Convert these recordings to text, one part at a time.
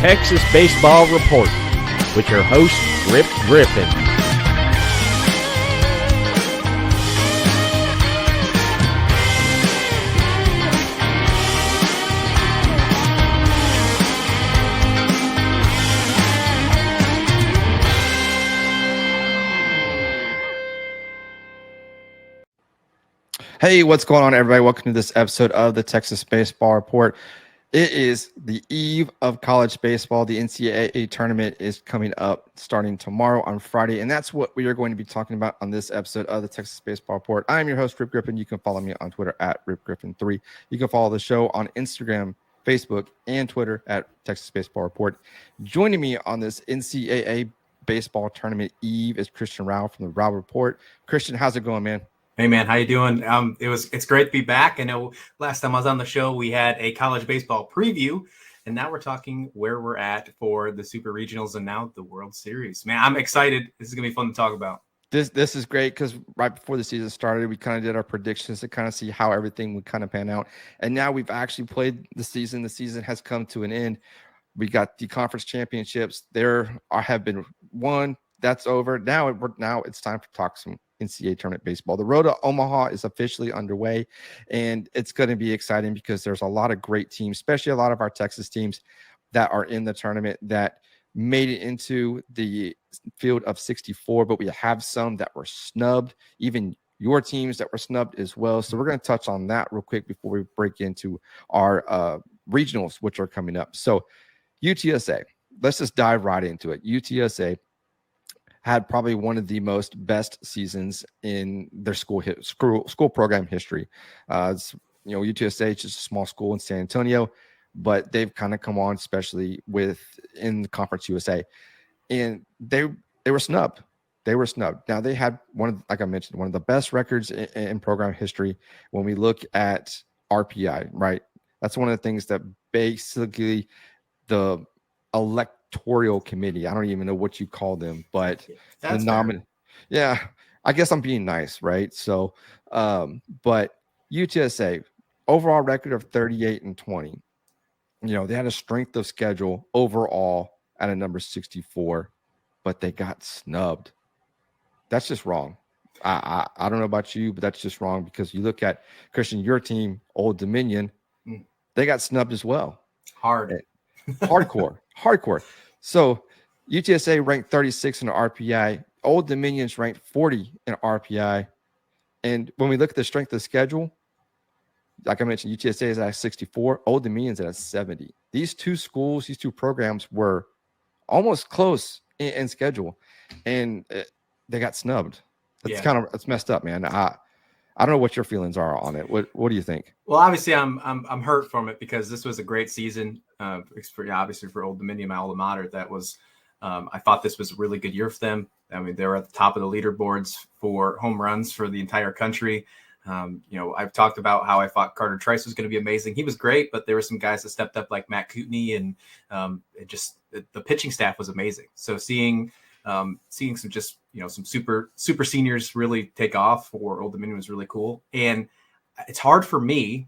Texas Baseball Report with your host, Rip Griffin. Hey, what's going on, everybody? Welcome to this episode of the Texas Baseball Report. It is the eve of college baseball. The NCAA tournament is coming up starting tomorrow on Friday, and that's what we are going to be talking about on this episode of the Texas Baseball Report. I am your host, Rip Griffin. You can follow me on Twitter at RipGriffin3. You can follow the show on Instagram, Facebook, and Twitter at Texas Baseball Report. Joining me on this NCAA baseball tournament eve is Christian Rauh from the Rauh Report. Christian, how's it going, man? Hey man, how you doing? It's great to be back. I know last time I was on the show, we had a college baseball preview, and now we're talking where we're at for the Super Regionals and now the World Series. Man, I'm excited. This is gonna be fun to talk about. This is great because right before the season started, we kind of did our predictions to kind of see how everything would kind of pan out. And now we've actually played the season. The season has come to an end. We got the conference championships. Have been won. That's over. Now it's time to talk some NCAA tournament baseball. The road to Omaha is officially underway, and it's going to be exciting because there's a lot of great teams, especially a lot of our Texas teams that are in the tournament that made it into the field of 64, but we have some that were snubbed, even your teams that were snubbed as well. So we're going to touch on that real quick before we break into our regionals, which are coming up. So UTSA, let's just dive right into it. UTSA had probably one of the best seasons in their school program history. UTSA is just a small school in San Antonio, but they've kind of come on, especially in the Conference USA, and they were snubbed. They were snubbed. Now they had like I mentioned, one of the best records in program history. When we look at RPI, right? That's one of the things that basically the electoral committee, I don't even know what you call them, but That's yeah, I guess I'm being nice, right? So but UTSA overall record of 38-20. They had a strength of schedule overall at a number 64, but they got snubbed. That's just wrong. I don't know about you, but that's just wrong because you look at Christian, your team, Old Dominion, they got snubbed as well. Hardcore. So UTSA ranked 36 in the RPI. Old Dominion's ranked 40 in RPI. And when we look at the strength of the schedule, like I mentioned, UTSA is at 64. Old Dominion's at 70. These two schools, these two programs were almost close in schedule, and they got snubbed. It's messed up, man. I don't know what your feelings are on it. What do you think? Well, obviously, I'm hurt from it because this was a great season. Obviously for Old Dominion, my alma mater. That was, I thought this was a really good year for them. I mean, they were at the top of the leaderboards for home runs for the entire country. I've talked about how I thought Carter Trice was going to be amazing. He was great, but there were some guys that stepped up like Matt Kootenai, and the pitching staff was amazing. So seeing some some super seniors really take off for Old Dominion was really cool. And it's hard for me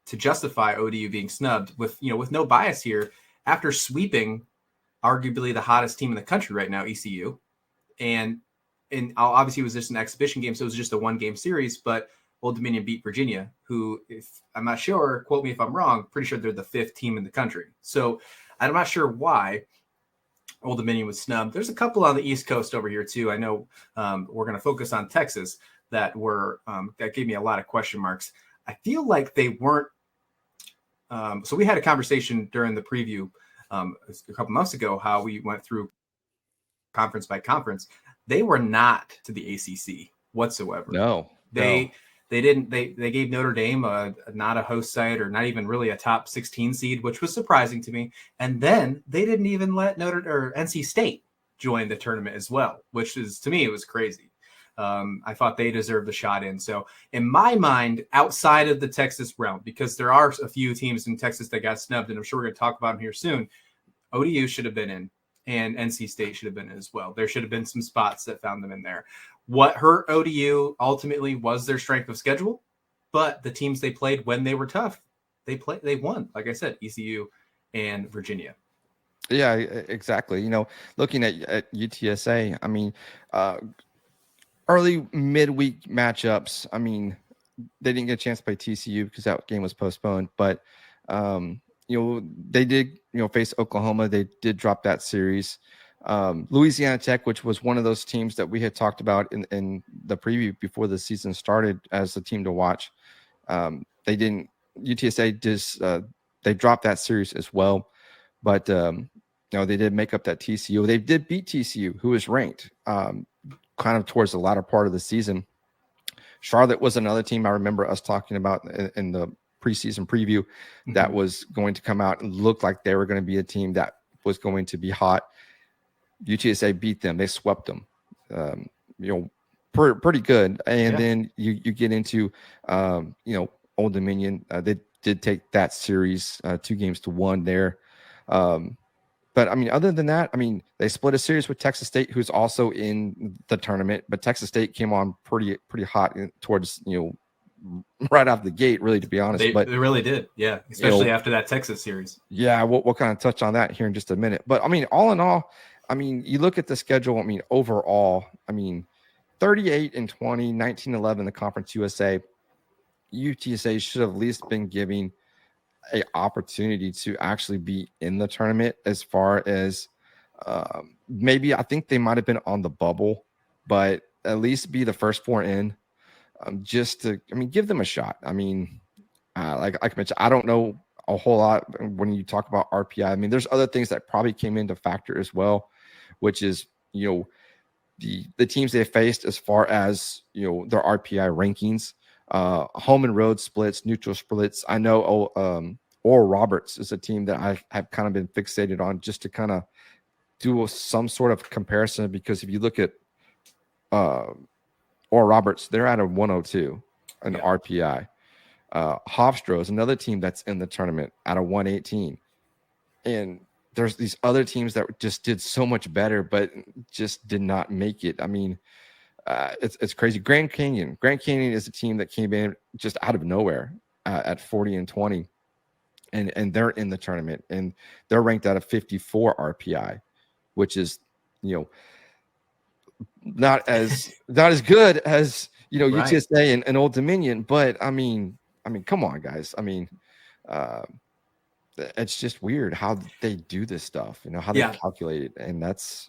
to justify ODU being snubbed with no bias here after sweeping arguably the hottest team in the country right now, ECU. And obviously it was just an exhibition game, so it was just a 1-game series, but Old Dominion beat Virginia, who, if I'm not sure, quote me if I'm wrong, pretty sure they're the 5th team in the country. So I'm not sure why Old Dominion was snubbed. There's a couple on the East Coast over here too. I know we're going to focus on Texas that gave me a lot of question marks. I feel like they weren't. So we had a conversation during the preview a couple months ago, how we went through conference by conference. They were not to the ACC whatsoever. No. They didn't. They gave Notre Dame not a host site or not even really a top 16 seed, which was surprising to me. And then they didn't even let NC State join the tournament as well, which is, to me, it was crazy. I thought they deserved a shot in. So in my mind, outside of the Texas realm, because there are a few teams in Texas that got snubbed, and I'm sure we're going to talk about them here soon, ODU should have been in, and NC State should have been in as well. There should have been some spots that found them in there. What hurt ODU ultimately was their strength of schedule, but the teams they played when they were tough, they won. Like I said, ECU and Virginia. Yeah, exactly. Looking at UTSA, I mean, early midweek matchups. I mean, they didn't get a chance to play TCU because that game was postponed, but they did face Oklahoma. They did drop that series. Louisiana Tech, which was one of those teams that we had talked about in the preview before the season started as a team to watch. They didn't. UTSA just they dropped that series as well, but they did make up that TCU. They did beat TCU, who was ranked kind of towards the latter part of the season. Charlotte was another team I remember us talking about in the preseason preview that was going to come out and look like they were going to be a team that was going to be hot. UTSA beat them. They swept them, pretty good. And then you get into, Old Dominion. They did take that series 2-1 there. But I mean, other than that, I mean, they split a series with Texas State, who's also in the tournament. But Texas State came on pretty hot towards right off the gate, really, to be honest. They really did, yeah. Especially after that Texas series. Yeah, we'll kind of touch on that here in just a minute. But I mean, all in all, I mean, you look at the schedule. I mean, overall, I mean, 38-20, 19-11, the Conference USA. UTSA should have at least been giving a opportunity to actually be in the tournament. As far as maybe I think they might have been on the bubble, but at least be the first 4 in, just to, I mean, give them a shot. I mean, like I mentioned, I don't know a whole lot when you talk about RPI. I mean, there's other things that probably came into factor as well, which is, the teams they faced as far as, their RPI rankings, home and road splits, neutral splits. I know Rauh Roberts is a team that I have kind of been fixated on just to kind of do some sort of comparison, because if you look at Rauh Roberts, they're at a 102 in RPI. Hofstra is another team that's in the tournament at a 118. And there's these other teams that just did so much better, but just did not make it. I mean, it's crazy. Grand Canyon is a team that came in just out of nowhere at 40-20, and they're in the tournament, and they're ranked out of 54 RPI, which is not as good as right. UTSA and Old Dominion, but I mean, come on, guys. I mean, it's just weird how they do this stuff. How they calculate it, and that's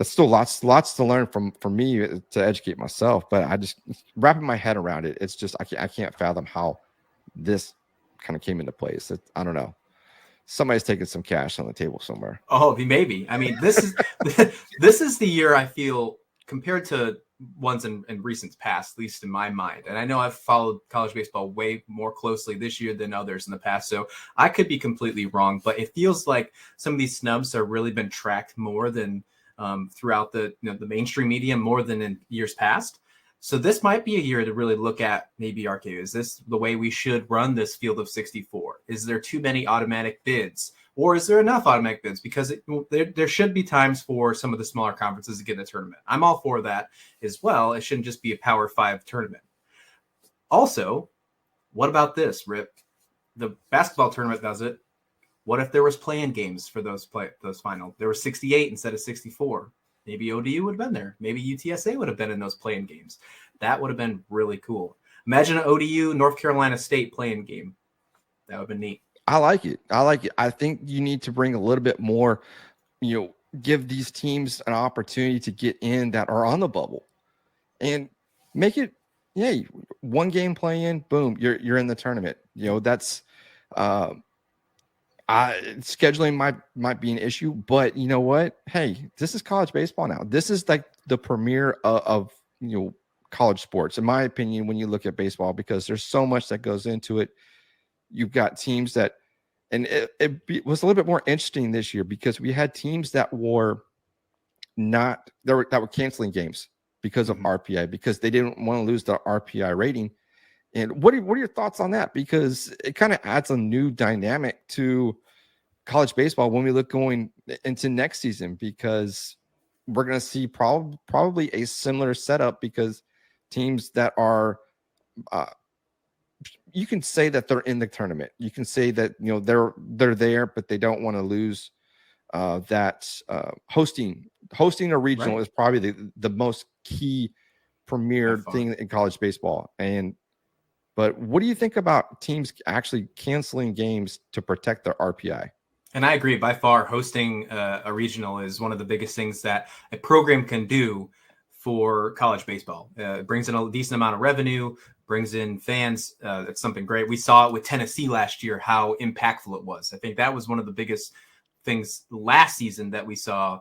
still lots to learn for me to educate myself. But I just wrapping my head around it. It's just I can't fathom how this kind of came into place. I don't know. Somebody's taking some cash on the table somewhere. Oh, maybe. I mean, this is the year I feel, compared to ones in recent past, at least in my mind. And I know I've followed college baseball way more closely this year than others in the past, so I could be completely wrong. But it feels like some of these snubs have really been tracked more than throughout the the mainstream media, more than in years past. So this might be a year to really look at, maybe, RK, is this the way we should run this field of 64? Is there too many automatic bids? Or is there enough automatic bids? Because there should be times for some of the smaller conferences to get in the tournament. I'm all for that as well. It shouldn't just be a Power 5 tournament. Also, what about this, Rip? The basketball tournament does it. What if there was play-in games for those final? There were 68 instead of 64. Maybe ODU would have been there. Maybe UTSA would have been in those play-in games. That would have been really cool. Imagine an ODU North Carolina State play-in game. That would have been neat. I like it. I think you need to bring a little bit more, give these teams an opportunity to get in that are on the bubble, and make it, one game play-in, boom, you're in the tournament. That's scheduling might be an issue, but you know what? Hey, this is college baseball now. This is like the premiere of college sports, in my opinion, when you look at baseball, because there's so much that goes into it. You've got teams that, and it was a little bit more interesting this year because we had teams that were canceling games because of RPI, because they didn't want to lose the RPI rating. And what are your thoughts on that? Because it kind of adds a new dynamic to college baseball when we look going into next season, because we're going to see probably a similar setup, because teams that are you can say that they're in the tournament. You can say that, they're there, but they don't want to lose. Hosting a regional is probably the most key premier thing in college baseball. But what do you think about teams actually canceling games to protect their RPI? And I agree. By far, hosting a regional is one of the biggest things that a program can do for college baseball. It brings in a decent amount of revenue, brings in fans. It's something great. We saw it with Tennessee last year, how impactful it was. I think that was one of the biggest things last season that we saw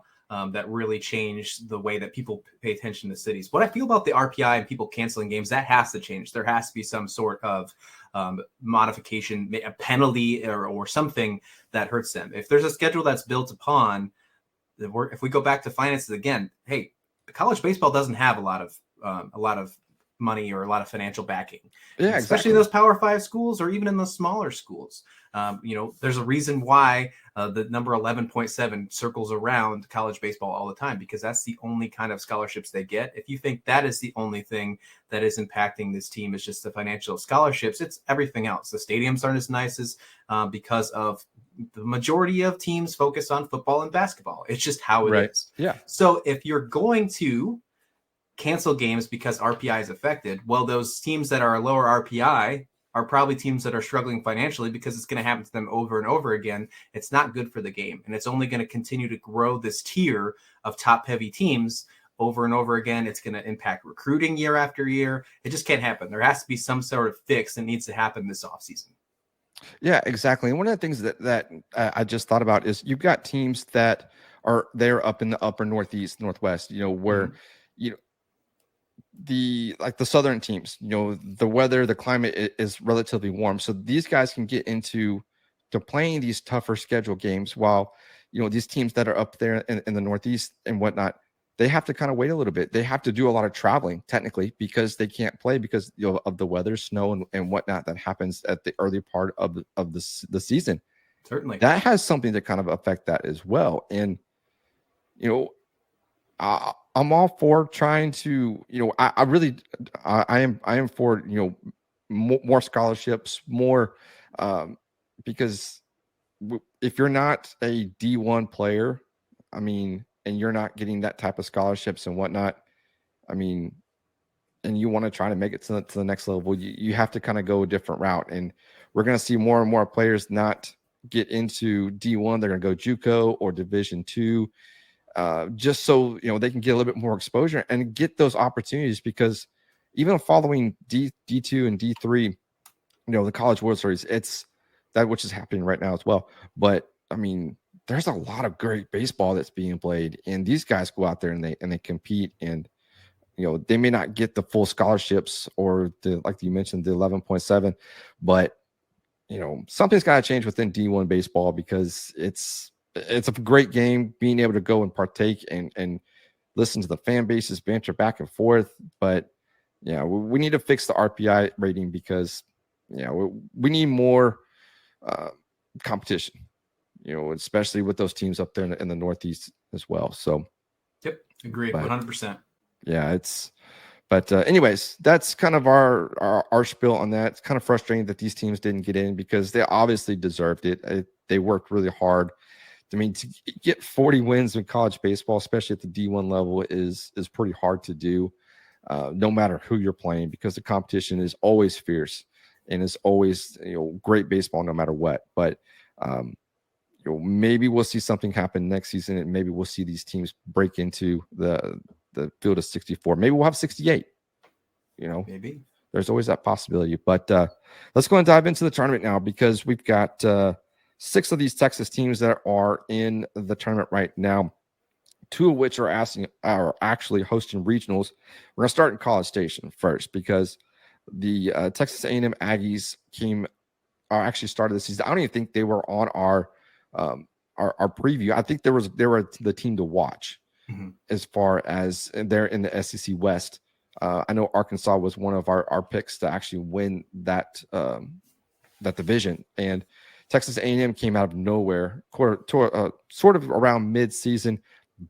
that really changed the way that people pay attention to cities. What I feel about the RPI and people canceling games, that has to change. There has to be some sort of modification, a penalty or something that hurts them. If there's a schedule that's built upon, if we go back to finances again, hey, college baseball doesn't have a lot of money or a lot of financial backing. Yeah, especially in those Power 5 schools or even in the smaller schools. There's a reason why the number 11.7 circles around college baseball all the time, because that's the only kind of scholarships they get. If you think that is the only thing that is impacting this team is just the financial scholarships, it's everything else. The stadiums aren't as nice as because of the majority of teams focus on football and basketball. It's just how it is. Yeah. So if you're going to cancel games because RPI is affected, well, those teams that are lower RPI are probably teams that are struggling financially because it's going to happen to them over and over again. It's not good for the game. And it's only going to continue to grow this tier of top heavy teams over and over again. It's going to impact recruiting year after year. It just can't happen. There has to be some sort of fix that needs to happen this offseason. Yeah, exactly. And one of the things that I just thought about is you've got teams that are there up in the upper Northeast, Northwest, where, the southern teams, the weather, the climate is relatively warm. So these guys can get into playing these tougher schedule games while, these teams that are up there in the Northeast and whatnot, they have to kind of wait a little bit. They have to do a lot of traveling technically because they can't play because of the weather, snow and whatnot that happens at the early part of the season. Certainly. That has something to kind of affect that as well. And, I'm all for trying to, I am for, more scholarships, more, because if you're not a D1 player, and you're not getting that type of scholarships and whatnot, and you want to try to make it to the next level, you have to kind of go a different route. And we're going to see more and more players not get into D1. They're going to go JUCO or Division II. Just so they can get a little bit more exposure and get those opportunities, because even following D2 and D3, the College World Series, it's that which is happening right now as well. But there's a lot of great baseball that's being played, and these guys go out there and they compete, and they may not get the full scholarships or like you mentioned, the 11.7, but something's got to change within D1 baseball, because it's a great game, being able to go and partake and listen to the fan bases banter back and forth. But we need to fix the RPI rating, because we need more competition, especially with those teams up there in the Northeast as well. So yep, agree 100%. Yeah, but anyways, that's kind of our spiel on that. It's kind of frustrating that these teams didn't get in, because they obviously deserved it. They worked really hard. To get 40 wins in college baseball, especially at the D1 level, is pretty hard to do, no matter who you're playing, because the competition is always fierce and it's always great baseball no matter what. But maybe we'll see something happen next season, and maybe we'll see these teams break into the field of 64. Maybe we'll have 68. Maybe there's always that possibility. But let's go and dive into the tournament now, because we've got 6 of these Texas teams that are in the tournament right now, 2 of which are actually hosting regionals. We're going to start in College Station first, because the Texas A&M Aggies actually started the season. I don't even think they were on our preview. I think they were the team to watch, as far as they're in the SEC West. I know Arkansas was one of our picks to actually win that division, and Texas A&M came out of nowhere, sort of around mid-season,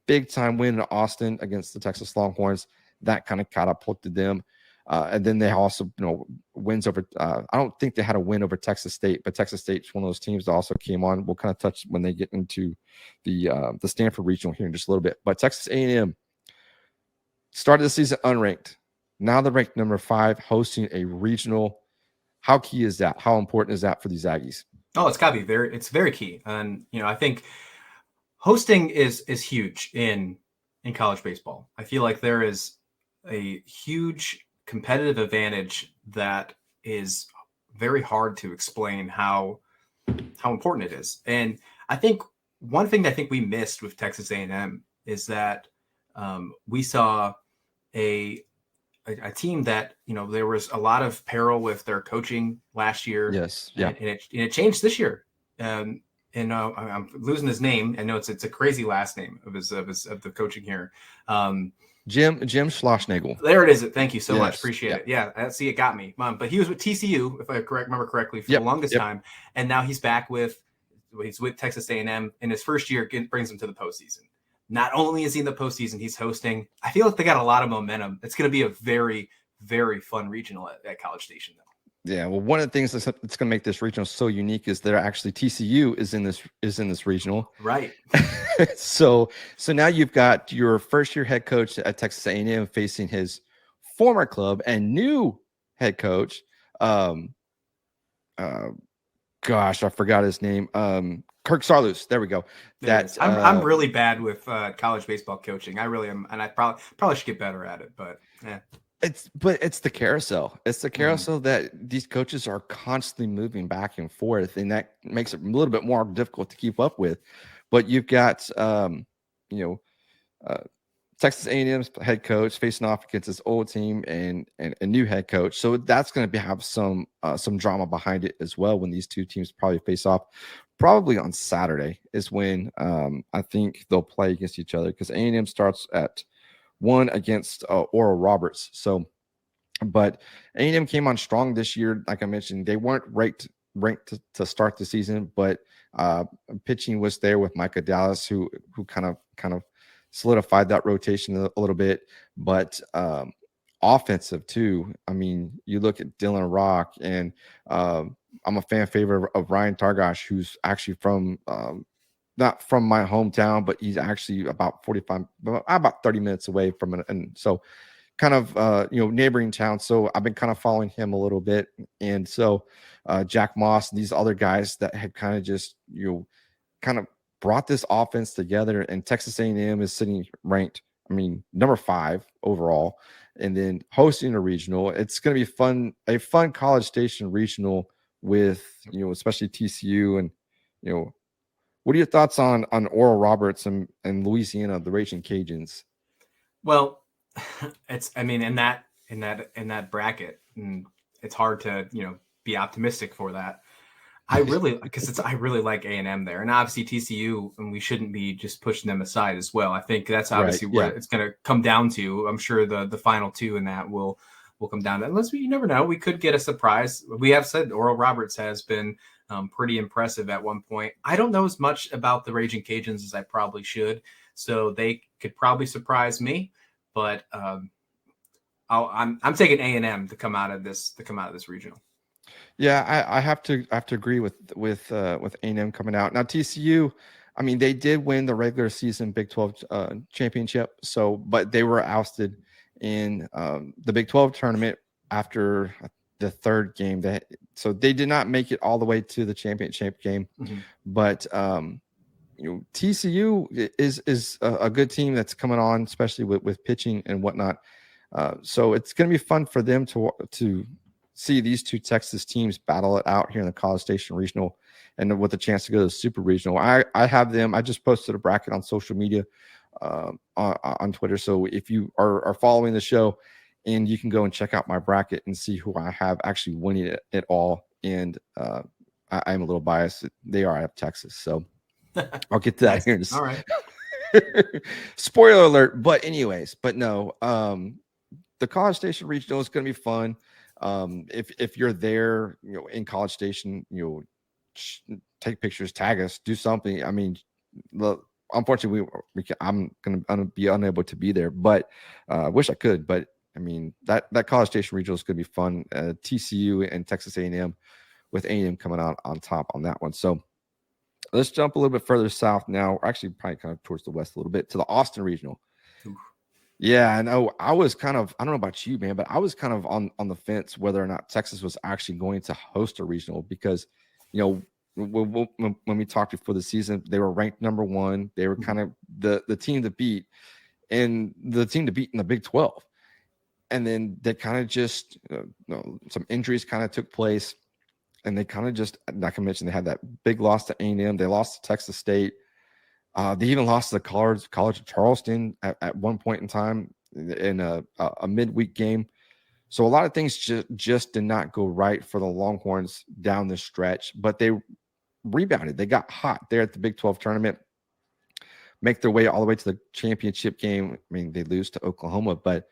big-time win in Austin against the Texas Longhorns. That kind of catapulted them. And then they also, wins over. I don't think they had a win over Texas State, but Texas State's one of those teams that also came on. We'll kind of touch when they get into the Stanford Regional here in just a little bit. But Texas A&M started the season unranked. Now they're ranked number 5, hosting a regional. How key is that? How important is that for these Aggies? Oh, it's got to be it's very key. And, I think hosting is huge in college baseball. I feel like there is a huge competitive advantage that is very hard to explain how important it is. And I think one thing that I think we missed with Texas A&M is that we saw a team that, there was a lot of peril with their coaching last year. Yes. Yeah. And it changed this year. And I'm losing his name. I know it's a crazy last name of the coaching here. Jim Schlossnagle. There it is. Thank you so much. Appreciate yeah. it. Yeah. See, it got me. But he was with TCU, if I remember correctly, for the longest time. And now he's back he's with Texas A&M. In his first year, brings him to the postseason. Not only is he in the postseason, he's hosting. I feel like they got a lot of momentum. It's going to be a very, very fun regional at College Station, though. Yeah, well, one of the things that's going to make this regional so unique is they're actually TCU is in this regional, right? so now you've got your first year head coach at Texas A&M facing his former club and new head coach. Gosh, I forgot his name. Kirk Saarloos. There we go. I'm really bad with college baseball coaching. I really am, and I probably should get better at it. But yeah. It's the carousel. It's the carousel that these coaches are constantly moving back and forth, and that makes it a little bit more difficult to keep up with. But you've got, Texas A&M's head coach facing off against his old team and a new head coach. So that's going to have some drama behind it as well when these two teams probably face off. Probably on Saturday is when I think they'll play against each other, because A&M starts at 1 against Oral Roberts. So, but A&M came on strong this year. Like I mentioned, they weren't ranked to start the season, but pitching was there with Micah Dallas, who kind of solidified that rotation a little bit. But offensive too. I mean, you look at Dylan Rock, and I'm a fan favorite of Ryan Targash, who's actually from not from my hometown, but he's actually about 30 minutes away from it. And so kind of, neighboring town. So I've been kind of following him a little bit. And so Jack Moss and these other guys that had kind of just, kind of brought this offense together. And Texas A&M is sitting ranked, number 5 overall, and then hosting a regional. It's going to be a fun College Station regional with, especially TCU. And, what are your thoughts on Oral Roberts and Louisiana, the Raging Cajuns? Well, it's, in that bracket, and it's hard to, be optimistic for that. I really like A&M there, and obviously TCU, and we shouldn't be just pushing them aside as well. I think that's obviously what it's going to come down to. I'm sure the final 2 in that will come down to, unless you never know, we could get a surprise. We have said Oral Roberts has been pretty impressive at one point. I don't know as much about the Raging Cajuns as I probably should, so they could probably surprise me. But I'm taking A&M to come out of this regional. Yeah, I have to agree with A&M coming out. Now TCU, they did win the regular season Big 12 championship. So, but they were ousted in the Big 12 tournament after the 3rd game. So they did not make it all the way to the championship game. Mm-hmm. But TCU is a good team that's coming on, especially with pitching and whatnot. So it's going to be fun for them to see these two Texas teams battle it out here in the College Station Regional, and with a chance to go to the Super Regional. I have them. I just posted a bracket on social media on Twitter. So if you are following the show, and you can go and check out my bracket and see who I have actually winning it all. And I'm a little biased. They are out of Texas. So I'll get to that here. All right. Spoiler alert. But anyways, no, the College Station Regional is going to be fun. If you're there, in College Station, take pictures, tag us, do something. Unfortunately, I'm going to be unable to be there, but wish I could. But I mean, that College Station Regional is going to be fun. TCU and Texas A&M, with A&M coming out on top on that one. So let's jump a little bit further south now. Actually, probably kind of towards the west a little bit, to the Austin Regional. Oof. Yeah, I know. I was kind of, I don't know about you, man, but I was kind of on the fence whether or not Texas was actually going to host a regional because, you know, when we talked before the season, they were ranked number 1. They were kind of the team to beat, and the team to beat in the Big 12. And then they kind of just, some injuries kind of took place, and they kind of just, like I mentioned, they had that big loss to A&M. They lost to Texas State. They even lost to the College of Charleston at one point in time in a midweek game. So a lot of things just did not go right for the Longhorns down the stretch, but they rebounded. They got hot there at the Big 12 tournament, make their way all the way to the championship game. I mean, they lose to Oklahoma, but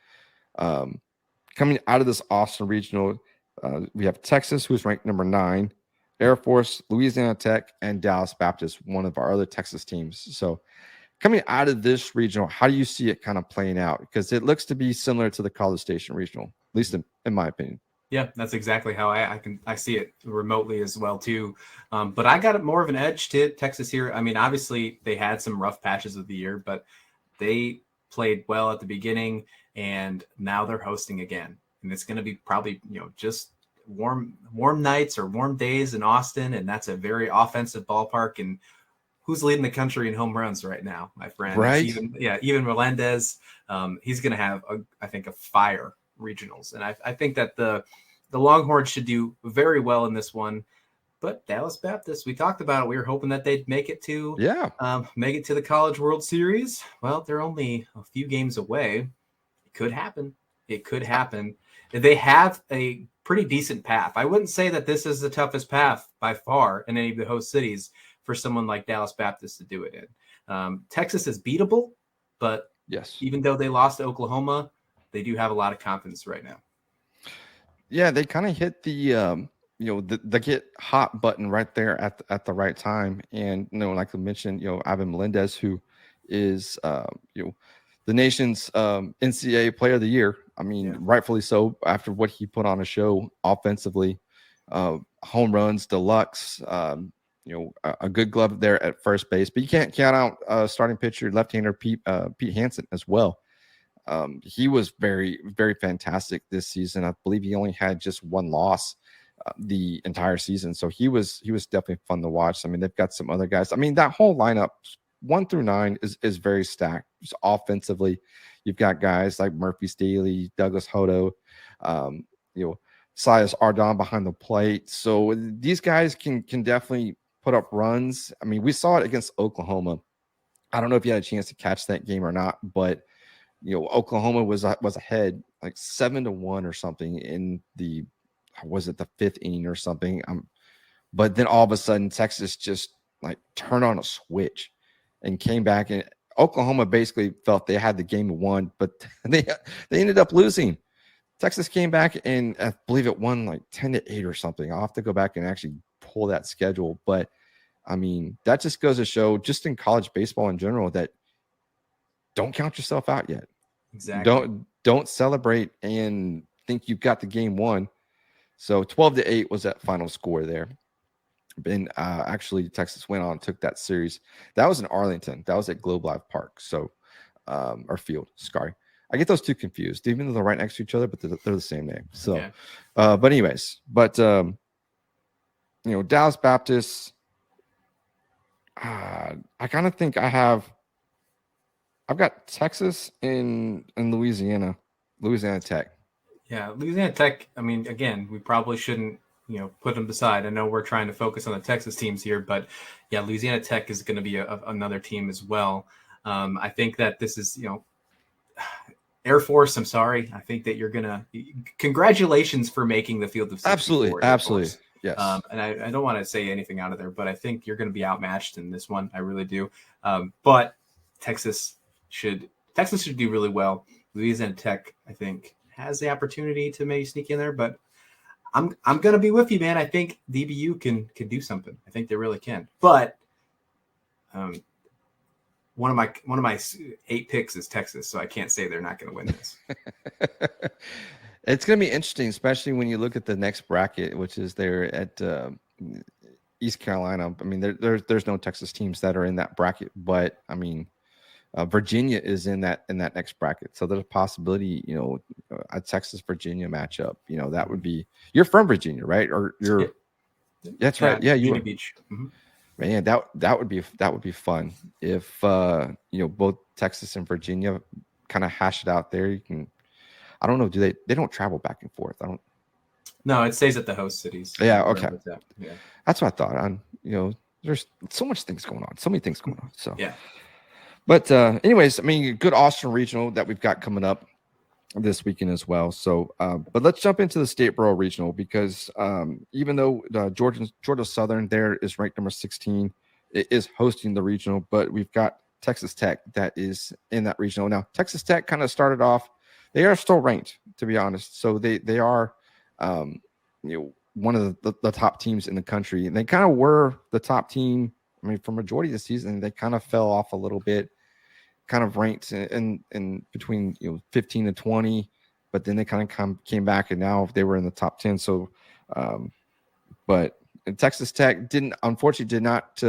coming out of this Austin Regional, we have Texas, who's ranked number 9, Air Force, Louisiana Tech, and Dallas Baptist, one of our other Texas teams. So coming out of this regional, how do you see it kind of playing out? Because it looks to be similar to the College Station Regional, at least in my opinion. Yeah, that's exactly how I see it remotely as well too. But I got more of an edge to Texas here. I mean, obviously they had some rough patches of the year, but they played well at the beginning, and now they're hosting again. And it's going to be probably, just warm nights or warm days in Austin, and that's a very offensive ballpark. And who's leading the country in home runs right now, my friend? Right? Even Melendez. He's going to have I think a fire regionals, and I think that the Longhorns should do very well in this one. But Dallas Baptist, we talked about it. We were hoping that they'd make it to the College World Series. Well, they're only a few games away. It could happen. They have a pretty decent path. I wouldn't say that this is the toughest path by far in any of the host cities for someone like Dallas Baptist to do it in. Texas is beatable, but yes, even though they lost to Oklahoma, they do have a lot of confidence right now. Yeah, they kind of hit the the get hot button right there at the right time. And like I mentioned, Ivan Melendez, who is the nation's NCAA Player of the Year. I mean, rightfully so, after what he put on a show offensively, home runs, deluxe, a good glove there at first base. But you can't count out starting pitcher, left-hander Pete Hansen as well. He was very, very fantastic this season. I believe he only had just one loss the entire season. So he was definitely fun to watch. I mean, they've got some other guys. I mean, that whole lineup 1 through 9 is very stacked. Just offensively, you've got guys like Murphy Staley, Douglas Hodo, Sias Ardon behind the plate. So these guys can definitely put up runs. I mean, we saw it against Oklahoma. I don't know if you had a chance to catch that game or not, but Oklahoma was ahead like 7-1 or something in the 5th inning or something. But then all of a sudden Texas just like turned on a switch and came back, and Oklahoma basically felt they had the game won, but they ended up losing. Texas came back and I believe it won like 10-8 or something. I'll have to go back and actually pull that schedule, but I mean, that just goes to show, just in college baseball in general, that don't count yourself out yet. Exactly. Don't celebrate and think you've got the game won. So 12-8 was that final score there. And actually, Texas went on and took that series. That was in Arlington. That was at Globe Life Park. So, or Field. Sorry, I get those two confused, even though they're right next to each other, but they're the same name. So, but anyways, Dallas Baptist. I kind of think I've got Texas and Louisiana Tech. Yeah, Louisiana Tech. I mean, again, we probably shouldn't, put them beside. I know we're trying to focus on the Texas teams here, but yeah, Louisiana Tech is going to be another team as well. I think that this is, Air Force. I'm sorry. I think that you're going to. Congratulations for making the field of 64. Absolutely. Yes. And I don't want to say anything out of there, but I think you're going to be outmatched in this one. I really do. But Texas should do really well. Louisiana Tech, I think, has the opportunity to maybe sneak in there, but I'm going to be with you, man. I think DBU can do something. I think they really can. But one of my 8 picks is Texas, so I can't say they're not going to win this. It's going to be interesting, especially when you look at the next bracket, which is there at East Carolina. I mean, there's no Texas teams that are in that bracket, but I mean, Virginia is in that next bracket, so there's a possibility, a Texas Virginia matchup. That would be. You're from Virginia, right? Or you're? Yeah. That's right. Yeah, Virginia Beach. Mm-hmm. Man, that would be fun if both Texas and Virginia kind of hash it out there. You can. I don't know. Do they don't travel back and forth? I don't. No, it stays at the host cities. Yeah. Okay. Yeah. That's what I thought. There's so much things going on. So many things going on. So yeah. But anyways, I mean, good Austin Regional that we've got coming up this weekend as well. So, but let's jump into the Statesboro Regional because even though Georgia Southern there is ranked number 16, it is hosting the regional, but we've got Texas Tech that is in that regional. Now, Texas Tech kind of started off. They are still ranked, to be honest. So they are, one of the top teams in the country, and they kind of were the top team. I mean, for majority of the season, they kind of fell off a little bit, kind of ranked in between 15 and 20, but then they kind of came back, and now they were in the top 10. So, but Texas Tech unfortunately did not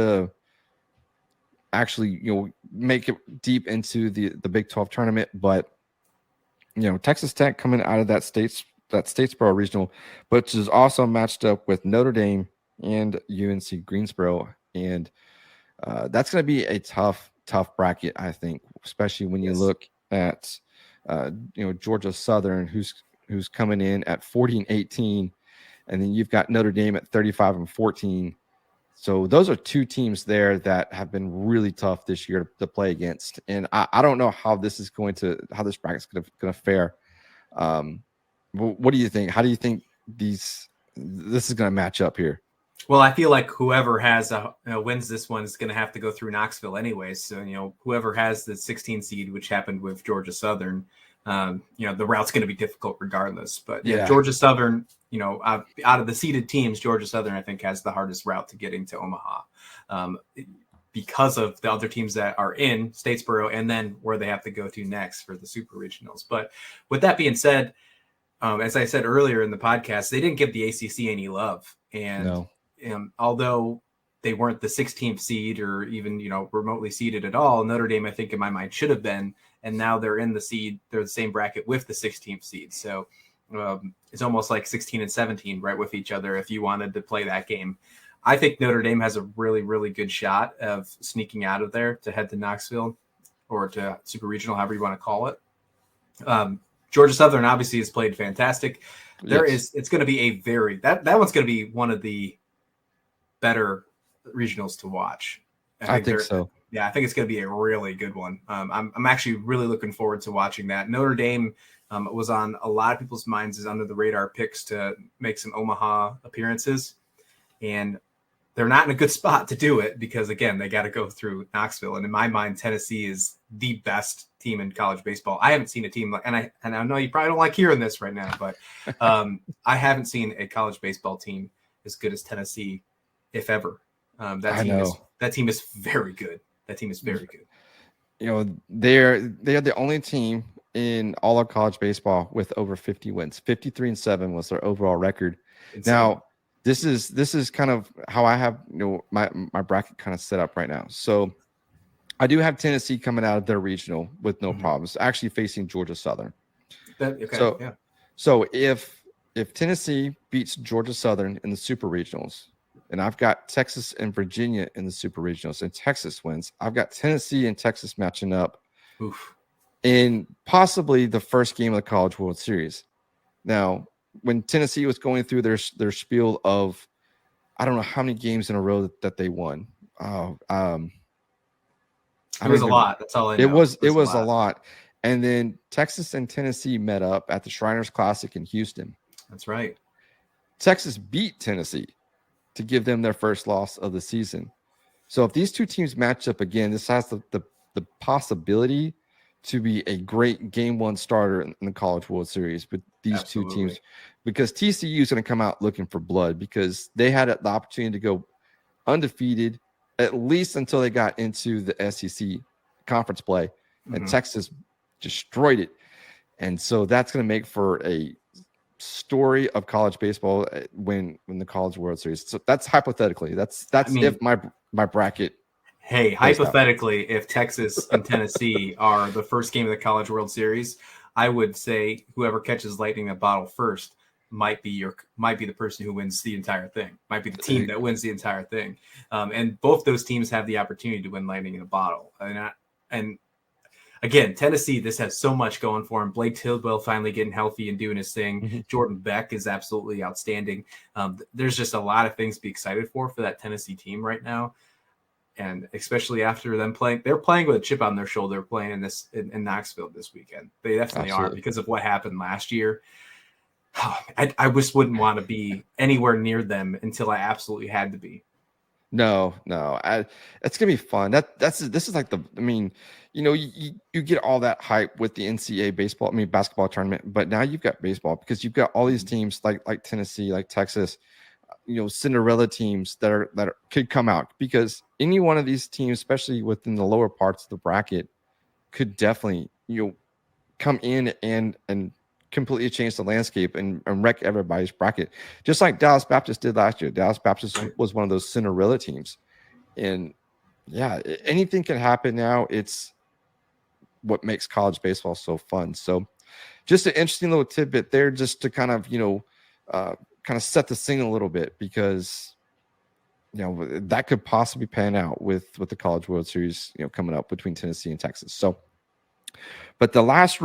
actually make it deep into the Big 12 tournament, but Texas Tech coming out of that Statesboro Regional, which is also matched up with Notre Dame and UNC Greensboro, and that's going to be a tough bracket, I think, especially when you look at Georgia Southern, who's coming in at 40-18, and then you've got Notre Dame at 35-14. So those are two teams there that have been really tough this year to play against, and I don't know how this bracket's going to fare. What do you think? How do you think this is going to match up here? Well, I feel like whoever wins this one is going to have to go through Knoxville anyways. So, whoever has the 16 seed, which happened with Georgia Southern, the route's going to be difficult regardless. But Georgia Southern, out of the seeded teams, Georgia Southern, I think, has the hardest route to getting to Omaha because of the other teams that are in Statesboro and then where they have to go to next for the super regionals. But with that being said, as I said earlier in the podcast, they didn't give the ACC any love. And although they weren't the 16th seed or even, remotely seeded at all, Notre Dame, I think in my mind, should have been. And now they're in the seed. They're the same bracket with the 16th seed. So it's almost like 16 and 17 right with each other if you wanted to play that game. I think Notre Dame has a really, really good shot of sneaking out of there to head to Knoxville or to Super Regional, however you want to call it. Georgia Southern obviously has played fantastic. It's going to be that one's going to be one of the better regionals to watch. I think so. Yeah, I think it's going to be a really good one. I'm actually really looking forward to watching that. Notre Dame was on a lot of people's minds as under the radar picks to make some Omaha appearances, and they're not in a good spot to do it because, again, they got to go through Knoxville. And in my mind, Tennessee is the best team in college baseball. I haven't seen a team and I know you probably don't like hearing this right now, but I haven't seen a college baseball team as good as Tennessee, if ever. That team is very good. That team is very good. They're the only team in all of college baseball with over 50 wins. 53-7 was their overall record. Insane. Now, this is kind of how I have my bracket kind of set up right now. So I do have Tennessee coming out of their regional with no problems, actually facing Georgia Southern. So if Tennessee beats Georgia Southern in the super regionals, and I've got Texas and Virginia in the super regionals, and Texas wins, I've got Tennessee and Texas matching up in possibly the first game of the College World Series. Now, when Tennessee was going through their spiel of, I don't know how many games in a row that they won. It was a lot. That's all I know. It was a lot. And then Texas and Tennessee met up at the Shriners Classic in Houston. That's right. Texas beat Tennessee to give them their first loss of the season. So if these two teams match up again, this has the possibility to be a great game one starter in the College World Series with these two teams, because TCU is going to come out looking for blood because they had the opportunity to go undefeated at least until they got into the SEC conference play, and Texas destroyed it. And so that's going to make for a story of college baseball when the College World Series. So that's hypothetically. That's if my bracket. Hey, hypothetically, if Texas and Tennessee are the first game of the College World Series, I would say whoever catches lightning in a bottle first might be the person who wins the entire thing. Might be the team that wins the entire thing. And both those teams have the opportunity to win lightning in a bottle. And again, Tennessee, this has so much going for him. Blake Tidwell finally getting healthy and doing his thing. Jordan Beck is absolutely outstanding. There's just a lot of things to be excited for that Tennessee team right now. And especially after them they're playing with a chip on their shoulder, playing in Knoxville this weekend. They definitely are, because of what happened last year. I just wouldn't want to be anywhere near them until I absolutely had to be. No, it's gonna be fun. This is like you get all that hype with the NCAA basketball tournament, but now you've got baseball because you've got all these teams like Tennessee, like Texas, Cinderella teams that could come out, because any one of these teams, especially within the lower parts of the bracket, could definitely come in and completely change the landscape and wreck everybody's bracket, just like Dallas Baptist did last year. Dallas Baptist was one of those Cinderella teams, and yeah, anything can happen now. It's what makes college baseball so fun. So just an interesting little tidbit there, just to kind of set the scene a little bit, because that could possibly pan out with the College World Series coming up between Tennessee and Texas. So, but the last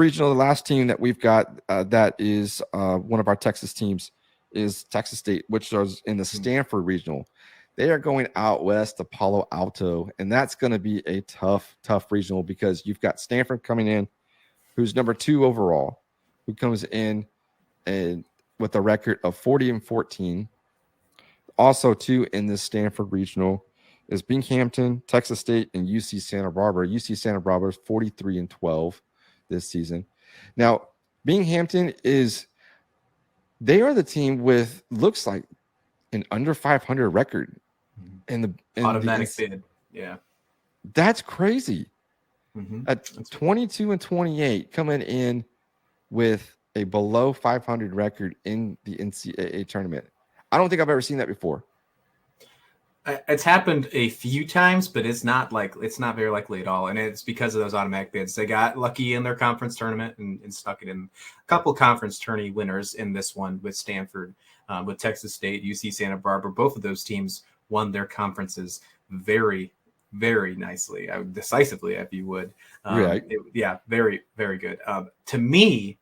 team that we've got that is one of our Texas teams is Texas State, which is in the Stanford Regional. They are going out west to Palo Alto, and that's going to be a tough regional, because you've got Stanford coming in, who's number 2 overall, who comes in and with a record of 40-14. Also, too, in this Stanford Regional is Binghamton, Texas State, and UC Santa Barbara. UC Santa Barbara is 43-12 this season. Now, Binghamton they are the team with, looks like, an under 500 record in the automatic bid. Yeah, that's crazy. At 22-28, coming in with a below 500 record in the NCAA tournament. I don't think I've ever seen that before. It's happened a few times, but it's not very likely at all. And it's because of those automatic bids. They got lucky in their conference tournament and stuck it in. A couple conference tourney winners in this one with Stanford, with Texas State, UC Santa Barbara. Both of those teams won their conferences very, very nicely, decisively, if you would. Very, very good. To me,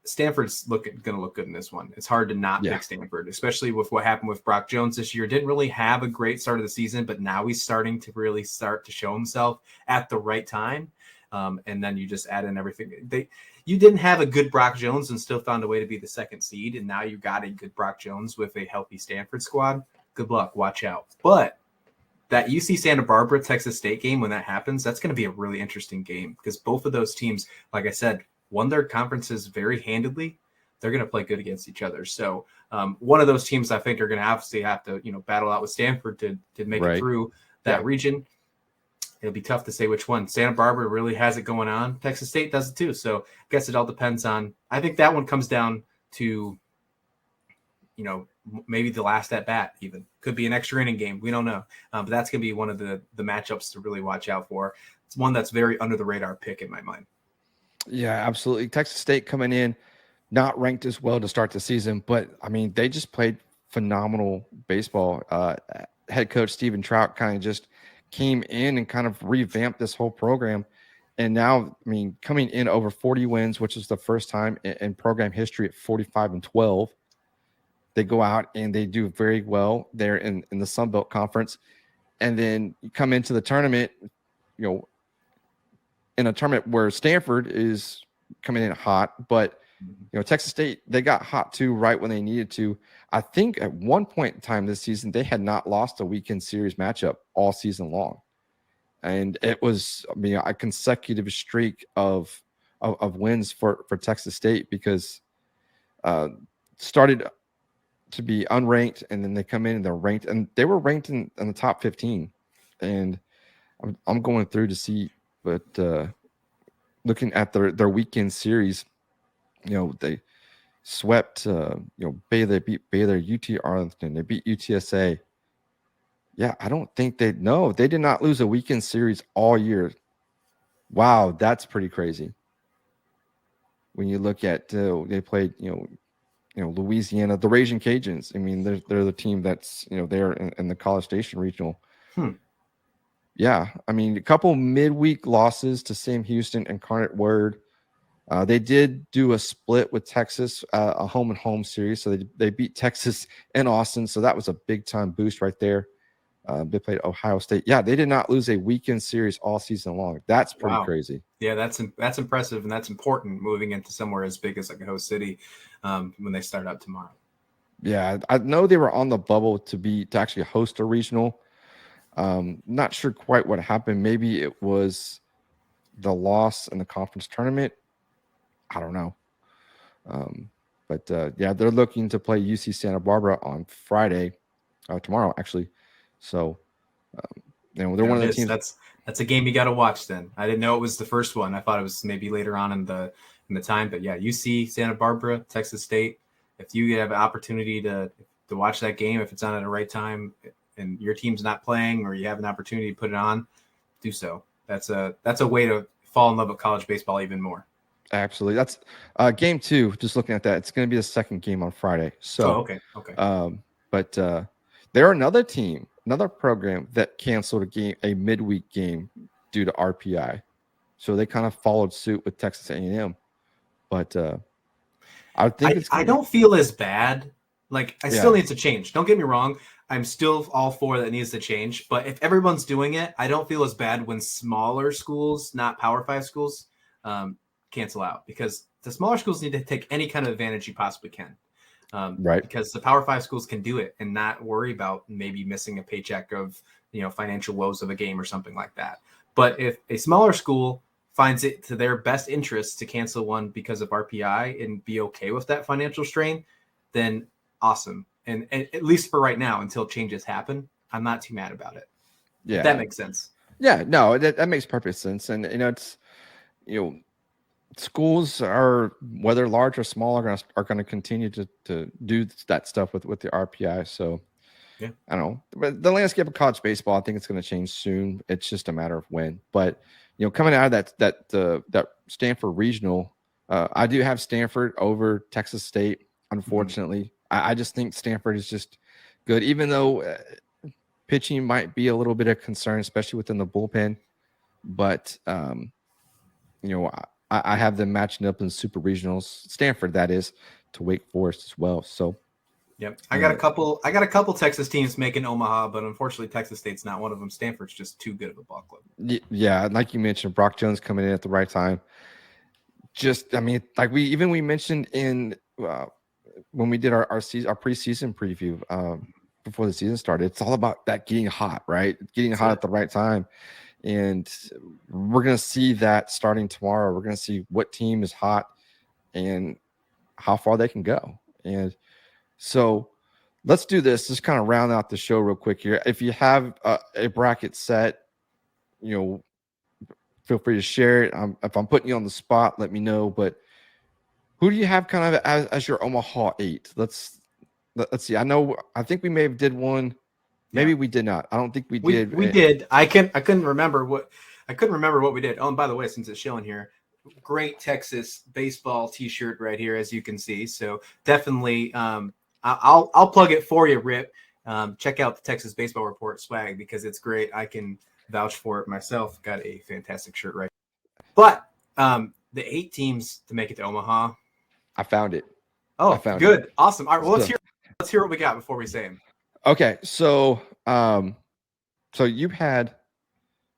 Stanford's going to look good in this one. It's hard to not pick Stanford, especially with what happened with Brock Jones this year. Didn't really have a great start of the season, but now he's starting to show himself at the right time. And then you just add in everything. You didn't have a good Brock Jones and still found a way to be the second seed, and now you got a good Brock Jones with a healthy Stanford squad. Good luck. Watch out. But that UC Santa Barbara Texas State game, when that happens, that's going to be a really interesting game, because both of those teams, like I said, won their conferences very handedly. They're going to play good against each other. So one of those teams I think are going to obviously have to, battle out with Stanford to make it through that region. It'll be tough to say which one. Santa Barbara really has it going on. Texas State does it too. So I guess it all depends on, I think that one comes down to, maybe the last at bat even. Could be an extra inning game. We don't know. But that's going to be one of the matchups to really watch out for. It's one that's very under the radar pick in my mind. Yeah, absolutely. Texas State coming in, not ranked as well to start the season, but they just played phenomenal baseball. Head coach Stephen Trout kind of just came in and kind of revamped this whole program. And now, coming in over 40 wins, which is the first time in program history at 45-12. They go out and they do very well there in the Sun Belt Conference. And then you come into the tournament, in a tournament where Stanford is coming in hot, but Texas State, they got hot too right when they needed to. I think at one point in time this season, they had not lost a weekend series matchup all season long. And it was, a consecutive streak of wins for Texas State, because started to be unranked, and then they come in and they're ranked, and they were ranked in the top 15. And I'm going through to see, but looking at their weekend series, they swept Baylor, they beat Baylor, UT Arlington, they beat UTSA. Yeah, I don't think they did not lose a weekend series all year. Wow, that's pretty crazy. When you look at they played Louisiana, the Raging Cajuns. I mean, they're the team that's there in the College Station Regional. Yeah, I mean, a couple midweek losses to Sam Houston and Incarnate Word. They did do a split with Texas, a home and home series. So they beat Texas and Austin. So that was a big time boost right there. They played Ohio State. Yeah, they did not lose a weekend series all season long. That's pretty crazy. Yeah, that's impressive, and that's important moving into somewhere as big as like a host city when they start up tomorrow. Yeah, I know they were on the bubble to actually host a regional. Not sure quite what happened. Maybe it was the loss in the conference tournament. I don't know. But they're looking to play UC Santa Barbara on Friday, tomorrow actually. So, they're one of the teams. That's a game you got to watch. Then I didn't know it was the first one. I thought it was maybe later on in the time. But yeah, UC Santa Barbara, Texas State. If you have an opportunity to watch that game, if it's on at the right time, and your team's not playing, or you have an opportunity to put it on, do so. That's a way to fall in love with college baseball even more. Absolutely. That's game 2. Just looking at that, it's going to be the second game on Friday. So, okay. But they're another program that canceled a midweek game due to RPI. So they kind of followed suit with Texas A&M. But I think I don't feel as bad. Like I still need to change. Don't get me wrong. I'm still all for that needs to change. But if everyone's doing it, I don't feel as bad when smaller schools, not Power 5 schools, cancel out, because the smaller schools need to take any kind of advantage you possibly can. Right. Because the Power 5 schools can do it and not worry about maybe missing a paycheck of, financial woes of a game or something like that. But if a smaller school finds it to their best interest to cancel one because of RPI and be okay with that financial strain, then awesome. And at least for right now, until changes happen, I'm not too mad about it. Yeah. If that makes sense. Yeah, no, that makes perfect sense. And, it's, schools are, whether large or small, are going to continue to do that stuff with the RPI. So, yeah, I don't know. But the landscape of college baseball, I think it's going to change soon. It's just a matter of when. But, coming out of that Stanford regional, I do have Stanford over Texas State, unfortunately. I just think Stanford is just good, even though pitching might be a little bit of concern, especially within the bullpen. But, I have them matching up in super regionals, Stanford, that is, to Wake Forest as well. So, yep. I got a couple Texas teams making Omaha, but unfortunately Texas State's not one of them. Stanford's just too good of a ball club. Yeah, like you mentioned, Brock Jones coming in at the right time. Like we mentioned in when we did our preseason preview before the season started, it's all about that getting hot, right? Getting hot at the right time. And we're going to see that starting tomorrow. We're going to see what team is hot and how far they can go. And so let's do this. Just kind of round out the show real quick here. If you have a bracket set, feel free to share it. If I'm putting you on the spot, let me know. But who do you have kind of as your Omaha 8? Let's see. I think we may have did one. Maybe we did not. I don't think we did. We did. I couldn't remember what we did. Oh, and by the way, since it's showing here, great Texas baseball T-shirt right here, as you can see. So definitely, I'll plug it for you, Rip. Check out the Texas Baseball Report swag because it's great. I can vouch for it myself. Got a fantastic shirt right. But the 8 teams to make it to Omaha. I found it. Oh, good, awesome. All right, well, let's hear what we got before we say them. Okay, so you had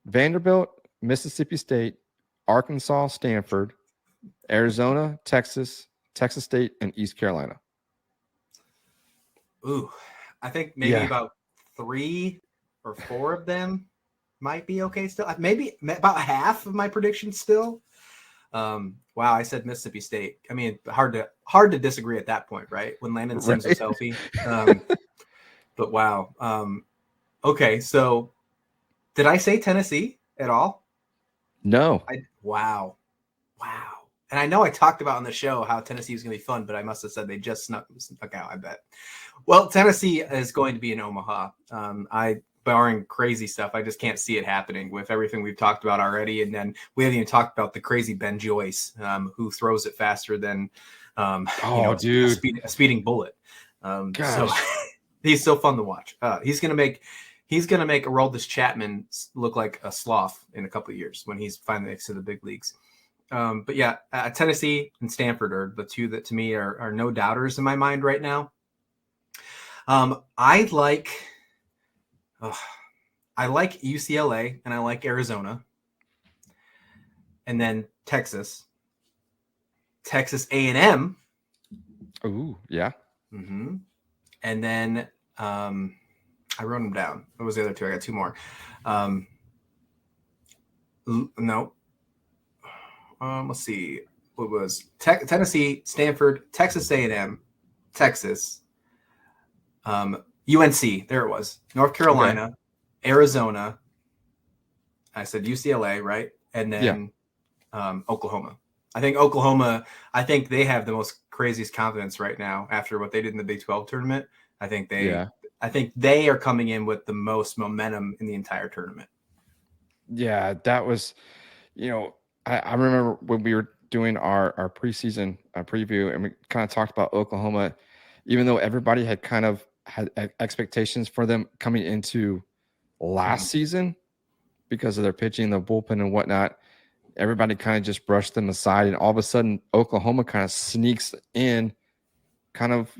Vanderbilt, Mississippi State, Arkansas, Stanford, Arizona, Texas, Texas State, and East Carolina. Ooh, I think maybe about 3 or 4 of them might be okay still. Maybe about half of my predictions still. Wow, I said Mississippi State. I mean, hard to disagree at that point, right? When Landon Sims was healthy. But wow. Okay, so Did I say Tennessee at all? No. Wow. And I know I talked about on the show how Tennessee was going to be fun, but I must have said they just snuck out, I bet. Well, Tennessee is going to be in Omaha. Barring crazy stuff, I just can't see it happening with everything we've talked about already. And then we haven't even talked about the crazy Ben Joyce, who throws it faster than dude, a speeding bullet. So he's so fun to watch. He's gonna make Aroldis Chapman look like a sloth in a couple of years when he's finally to the big leagues. But yeah, Tennessee and Stanford are the two that to me are no doubters in my mind right now. I like UCLA and I like Arizona, and then Texas A&M. Ooh, yeah. Mm-hmm. And then I wrote them down. What was the other two? I got two more. No. Let's see. What was Tennessee, Stanford, Texas A&M, Texas, UNC. There it was. North Carolina, okay. Arizona. I said UCLA, right? And then Oklahoma. I think Oklahoma. I think they have the most craziest confidence right now after what they did in the Big 12 tournament. I think they are coming in with the most momentum in the entire tournament. Yeah, that was, I remember when we were doing our preseason preview and we kind of talked about Oklahoma, even though everybody had kind of had expectations for them coming into last season because of their pitching, the bullpen and whatnot. Everybody kind of just brushed them aside, and all of a sudden Oklahoma kind of sneaks in, kind of,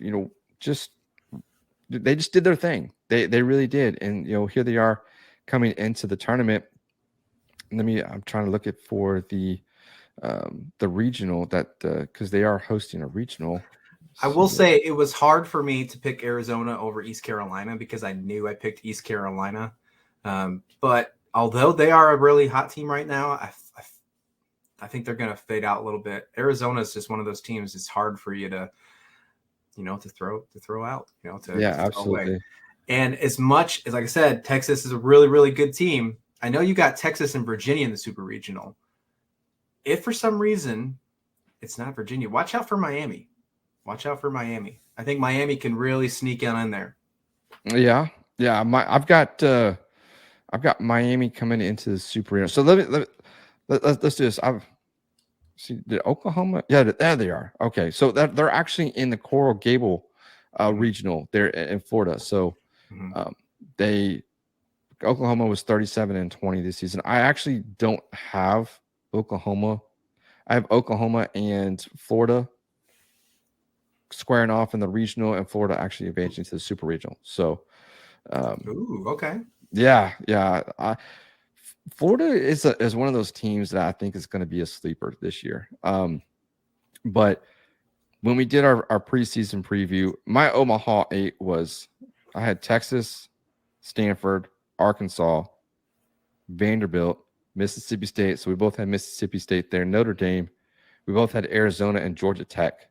they just did their thing. They really did. And, here they are coming into the tournament. I'm trying to look at for the regional because they are hosting a regional. I will say it was hard for me to pick Arizona over East Carolina because I knew I picked East Carolina. But although they are a really hot team right now, I think they're going to fade out a little bit. Arizona is just one of those teams. It's hard for you to, to throw out, absolutely. Away. And as much as, like I said, Texas is a really, really good team. I know you got Texas and Virginia in the Super Regional. If for some reason it's not Virginia, watch out for Miami. I think Miami can really sneak in there. Yeah. I've got Miami coming into the Super Regional. So let's do this. Did Oklahoma? Yeah, there they are. Okay, so they're actually in the Coral Gable Regional there in Florida. So Oklahoma was 37-20 this season. I actually don't have Oklahoma. I have Oklahoma and Florida squaring off in the regional, and Florida actually advancing to the Super Regional. So, okay. Yeah. Florida is one of those teams that I think is going to be a sleeper this year. But when we did our preseason preview, my Omaha 8 I had Texas, Stanford, Arkansas, Vanderbilt, Mississippi State. So we both had Mississippi State there. Notre Dame. We both had Arizona and Georgia Tech.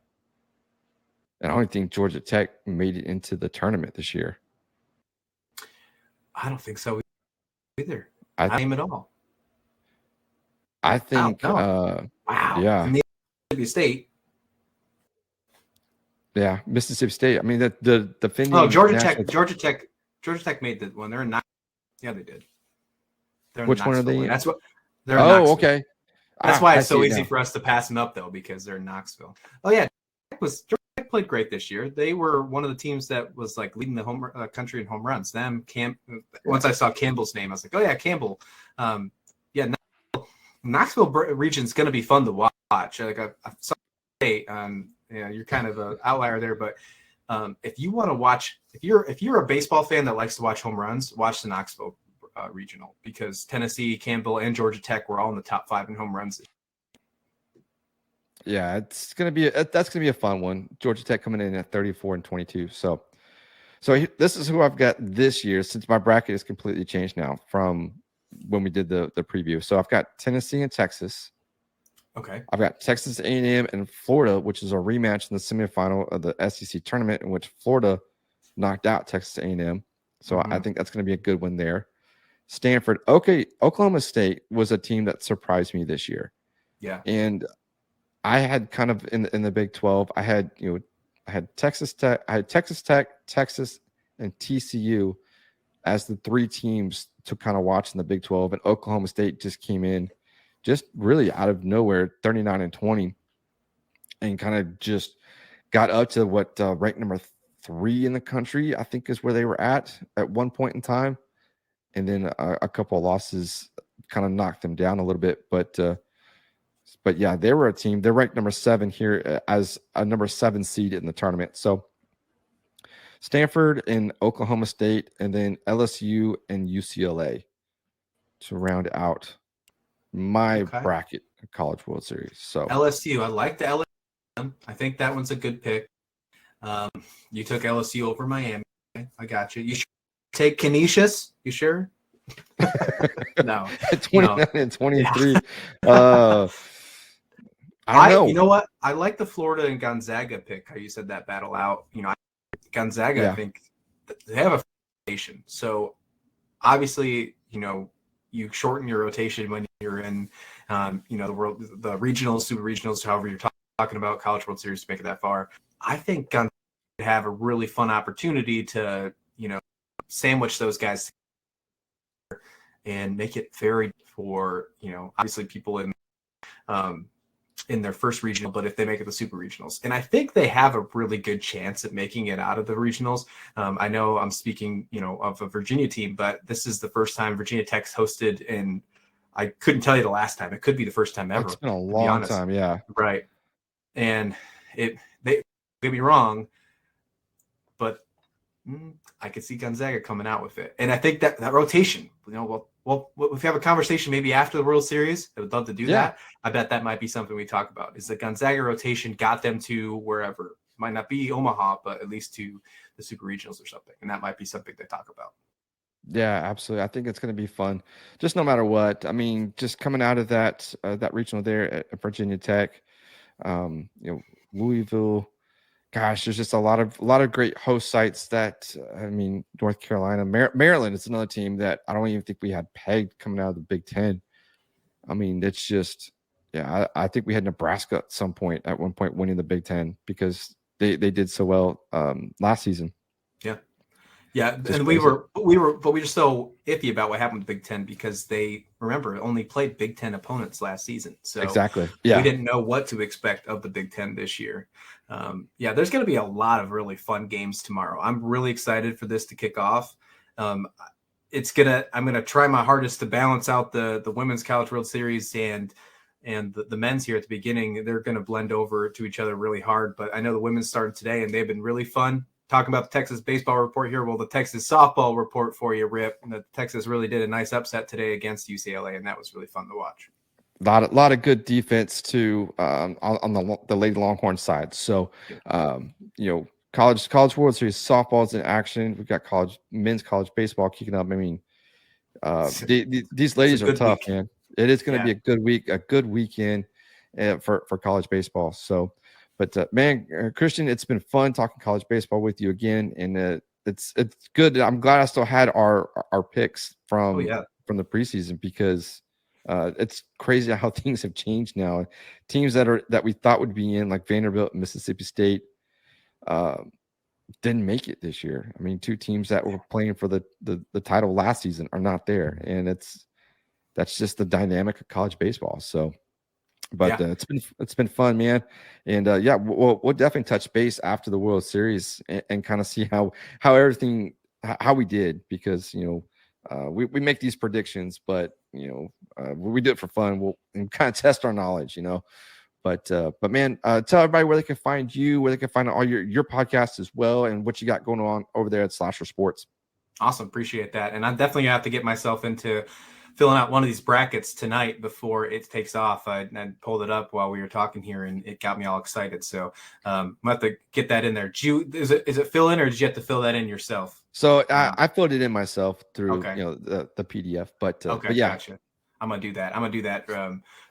And I don't think Georgia Tech made it into the tournament this year. I don't think so either. I don't at all. I think. Wow. Yeah. And Mississippi State. Yeah, Mississippi State. I mean, the defending. Oh, Georgia Tech made the one. They're not. Yeah, they did. Which one are they? That's what. They're okay. That's why it's so easy for us to pass them up, though, because they're in Knoxville. Oh yeah, Georgia Tech played great this year. They were one of the teams that was like leading the home country in home runs. Once I saw Campbell's name, I was like, oh yeah, Campbell. Knoxville region is going to be fun to watch. Like I you're kind of an outlier there, but if you want to watch, if you're a baseball fan that likes to watch home runs, watch the Knoxville regional, because Tennessee, Campbell, and Georgia Tech were all in the top 5 in home runs. Yeah, that's gonna be a fun one. Georgia Tech coming in at 34-22. So this is who I've got this year, since my bracket is completely changed now from when we did the preview. So I've got Tennessee and Texas. Okay. I've got Texas A&M and Florida, which is a rematch in the semifinal of the SEC tournament, in which Florida knocked out Texas A&M. So I think that's going to be a good one there. Stanford. Okay, Oklahoma State was a team that surprised me this year. Yeah. And I had kind of in the Big 12, I had Texas Tech, Texas, and TCU as the three teams to kind of watch in the Big 12, and Oklahoma State just came in just really out of nowhere, 39-20, and kind of just got up to what ranked number 3 in the country, I think is where they were at one point in time. And then a couple of losses kind of knocked them down a little bit. But yeah, they were a team. They're ranked number 7 here as a number 7 seed in the tournament. So Stanford and Oklahoma State, and then LSU and UCLA to round out my bracket of College World Series. So LSU, I like the LSU. I think that one's a good pick. You took LSU over Miami. I got you. You should take Canisius. You sure? No. 29 and 23. Yeah. I don't know. You know what? I like the Florida and Gonzaga pick. How you said that battle out. Gonzaga, yeah. I think they have a rotation. So obviously, you shorten your rotation when you're in, the regionals, super regionals, however you're talking about College World Series to make it that far. I think Gonzaga would have a really fun opportunity to, sandwich those guys and make it very for, obviously people in their first regional, but if they make it the super regionals. And I think they have a really good chance at making it out of the regionals. I know I'm speaking, of a Virginia team, but this is the first time Virginia Tech's hosted, and I couldn't tell you the last time. It could be the first time ever. It's been a long time, yeah. Right. And they get me wrong, but I could see Gonzaga coming out with it. And I think that rotation, well, if you have a conversation maybe after the World Series, I would love to do that. I bet that might be something we talk about, is the Gonzaga rotation got them to wherever. It might not be Omaha, but at least to the super regionals or something. And that might be something they talk about. Yeah, absolutely. I think it's going to be fun, just no matter what. I mean, just coming out of that regional there at Virginia Tech, Louisville. Gosh, there's just a lot of great host sites that, North Carolina, Maryland is another team that I don't even think we had pegged coming out of the Big Ten. I mean, it's just, I think we had Nebraska at one point winning the Big Ten because they did so well last season. Yeah, just and we were so iffy about what happened to Big Ten because they, remember, only played Big Ten opponents last season. So exactly, yeah, we didn't know what to expect of the Big Ten this year. There's going to be a lot of really fun games tomorrow. I'm really excited for this to kick off. I'm gonna try my hardest to balance out the Women's College World Series and the men's here at the beginning. They're going to blend over to each other really hard. But I know the women's started today, and they've been really fun. Talking about the Texas Baseball Report here. Well, the Texas Softball Report for you, Rip. And the Texas really did a nice upset today against UCLA, and that was really fun to watch. A lot of good defense too on the Lady Longhorn side. So, college World Series softball's in action. We've got men's college baseball kicking up. I mean, these ladies are tough, man. It is going to be a good week, a good weekend for college baseball. So. But Christian, it's been fun talking college baseball with you again, and it's good. I'm glad I still had our picks from the preseason because it's crazy how things have changed now. Teams that we thought would be in, like Vanderbilt and Mississippi State, didn't make it this year. I mean, 2 teams that were playing for the title last season are not there, and that's just the dynamic of college baseball. So. But it's been fun, man, and we'll definitely touch base after the World Series and kind of see how we did because we make these predictions, but we do it for fun. We'll kind of test our knowledge, But man, tell everybody where they can find you, where they can find all your podcasts as well, and what you got going on over there at Slasher Sports. Awesome, appreciate that, and I'm definitely gonna have to get myself into filling out one of these brackets tonight before it takes off. I pulled it up while we were talking here, and it got me all excited. So I'm gonna have to get that in there. Is it fill in, or did you have to fill that in yourself? So I filled it in myself through the PDF. But yeah, gotcha. I'm gonna do that.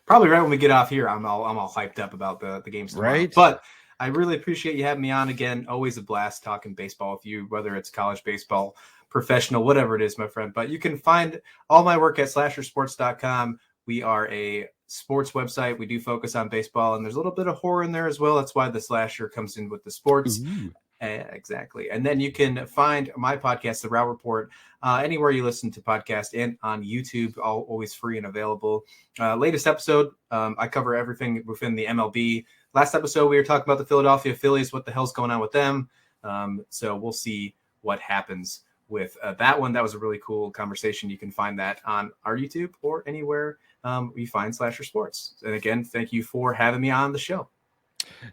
Probably right when we get off here. I'm all hyped up about the games tomorrow. Right. But I really appreciate you having me on again. Always a blast talking baseball with you, whether it's college baseball, professional, whatever it is, my friend. But you can find all my work at slashersports.com. We are a sports website. We do focus on baseball, and there's a little bit of horror in there as well. That's why the slasher comes in with the sports. Exactly. And then you can find my podcast, The Rauh Report, anywhere you listen to podcasts, and on YouTube, always free and available. Latest episode, I cover everything within the MLB. Last episode, we were talking about the Philadelphia Phillies. What the hell's going on with them? So we'll see what happens with that one. That was a really cool conversation. You can find that on our YouTube or anywhere you find Slasher Sports. And again, thank you for having me on the show.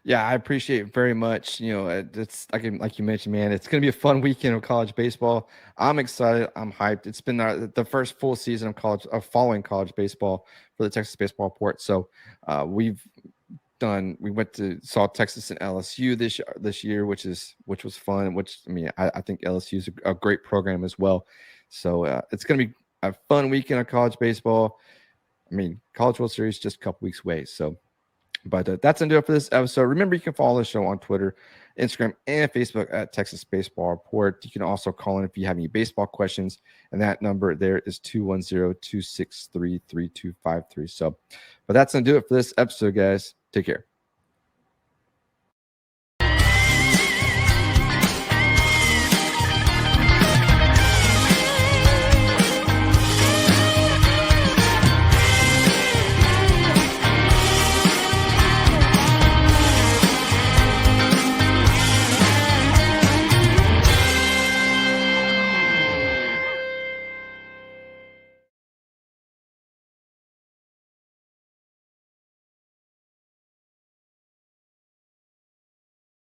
Yeah, I appreciate it very much. It's like you mentioned, man, it's going to be a fun weekend of college baseball. I'm excited. I'm hyped. It's been the first full season of following college baseball for the Texas Baseball Report. So we saw Texas and LSU this year, which was fun. I think LSU is a great program as well. So it's going to be a fun weekend of college baseball. College World Series just a couple weeks away. So, but that's going to do it for this episode. Remember, you can follow the show on Twitter, Instagram, and Facebook at Texas Baseball Report. You can also call in if you have any baseball questions, and that number there is 210-263-3253. So, but that's going to do it for this episode, guys. Take care.